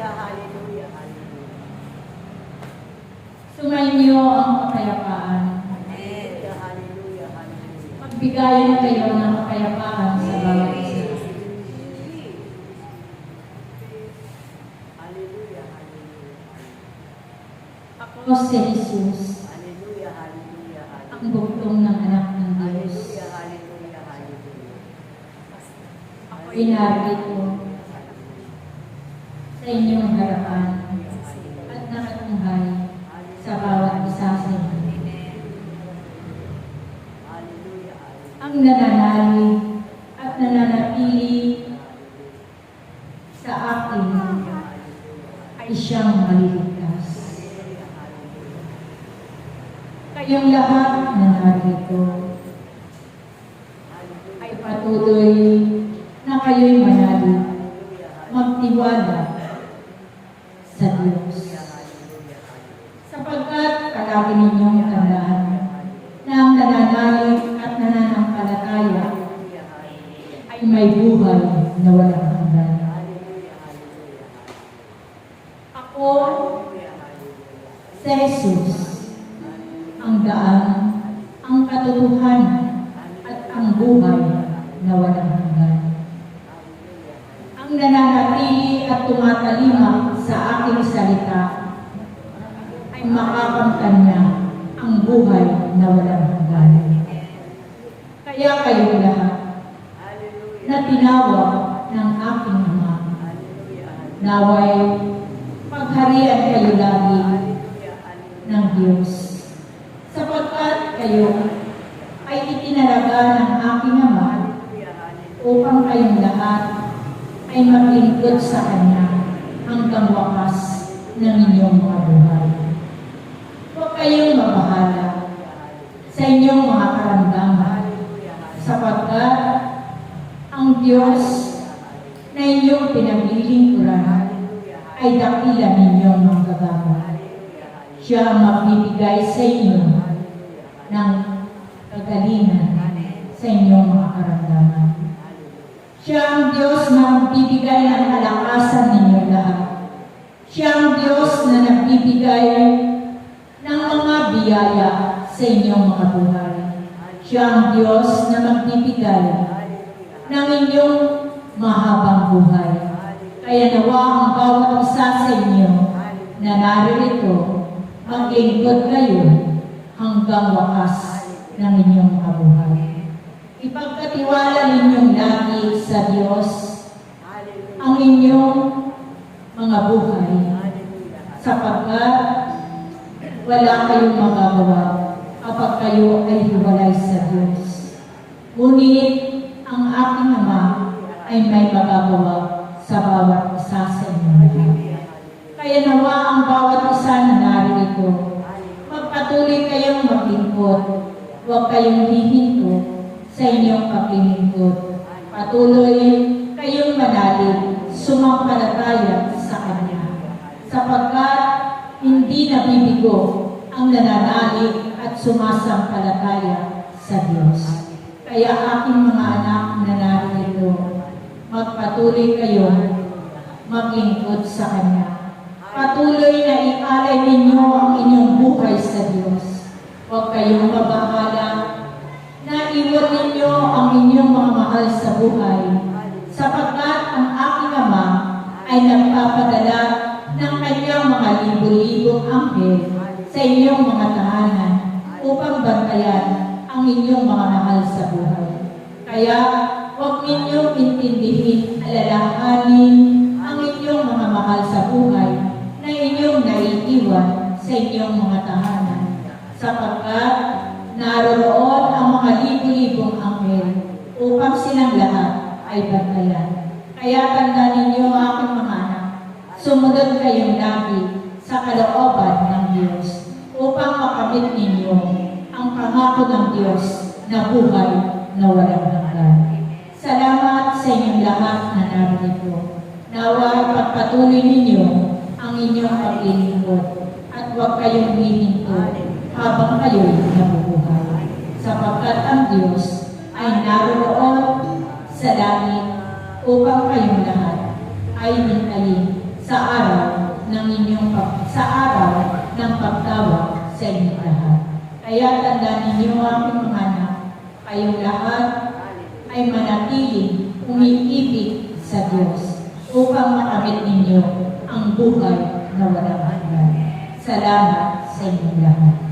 hallelujah, hallelujah. Sumainyo ang kapayapaan. Amen. Hallelujah, hallelujah. Magbigayan kayo ng kapayapaan sa bawat isa. Hallelujah, hallelujah. Ako si Jesus, Hallelujah, hallelujah, ang hallelujah. bugtong ng anak ng Diyos. Hallelujah, hallelujah, hallelujah. Ako'y narito sa inyong harapan at nakatunghay sa bawat isa sa inyo. Hallelujah, Ang nananalig at nananatili sa akin ay siyang maliligtas. Kayong lahat na narito ay patuloy na kayo'y manalig, magtiwala sa Diyos. Sapagkat palagi ninyong tandaan na ang nananalig at nananampalataya ay may buhay na walang hanggan. Ako, si Jesus, ang daan, ang katotohanan, at ang buhay na walang hanggan. Ang nananatili at tumatalima sa aking salita ay makakamtan niya ang buhay na walang hanggan. Kaya kayong lahat na tinawag ng aking Ama, naway pagharian kayo lagi ng Diyos. Sapagkat kayo ay itinalaga ng aking Ama upang kayong lahat ay maglingkod sa Kanya hanggang wakas ng inyong mga buhay. Huwag kayong mabahala sa inyong mga karamdaman, sapagkat ang Diyos na inyong pinaglilingkuran ay dakila ninyong manggagawa. Siya ang magbibigay sa inyo ng kagalingan sa inyong mga karamdaman. Siya ang Diyos na nagbibigay ng kalakasan ninyo lahat. Siya ang Diyos na nagbibigay ng mga biyaya sa inyong mga buhay. Siya ang Diyos na magbibigay ng inyong mahabang buhay. Kaya nawa ang bawat isa sa inyo na naririto, maglingkod kayo hanggang wakas ng inyong mga buhay. Ipagkatiwala ninyong lagi sa Diyos ang inyong mga buhay, sapagkat wala kayong magagawa kapag kayo ay hiwalay sa Diyos. Ngunit ang aking Ama ay may magagawa sa bawat isa sa inyo. Kaya nawa ang bawat isa na narito, magpatuloy kayong maglingkod, huwag kayong hihinto sa inyong paglilingkod. Patuloy kayong manalig, sumampalataya sa Kanya, sapagkat hindi nabibigo ang nananalig at sumasampalataya sa Diyos. Kaya aking mga anak na narito, magpatuloy kayo maglingkod sa Kanya. Patuloy na ialay ninyo ang inyong buhay sa Diyos. Huwag kayong mabahala na iwan ninyo ang inyong mga mahal sa buhay, sapagkat ang aking Ama ay nagpapadala ng kanyang mga libo-libong anghel sa inyong mga tahanan upang bantayan ang inyong mga mahal sa buhay. Kaya huwag ninyong intindihin, alalahanin ang inyong mga mahal sa buhay na inyong naiiwan sa inyong mga tahanan, sapagkat naroon ang mga libo-libong anghel upang silang lahat ay bantayan. Kaya tandaan ninyo aking mga anak, sumunod kayong lagi sa kalooban ng Diyos upang makamit ninyo ang pangako ng Diyos na buhay na walang hanggan. Salamat sa inyong lahat na narito. Nawa pagpatuloy ninyo ang inyong paglilingkod at huwag kayong hihinto habang kayo'y nabubuhay, sapagkat ang Diyos ay naroon sa langit upang kayong lahat ay hintayin sa araw sa inyong lahat. Kaya tandaan ninyo aking mga anak, kayong lahat ay manatiling umiibig sa Diyos upang makamit ninyo ang buhay na walang hanggan. Salamat sa inyong lahat.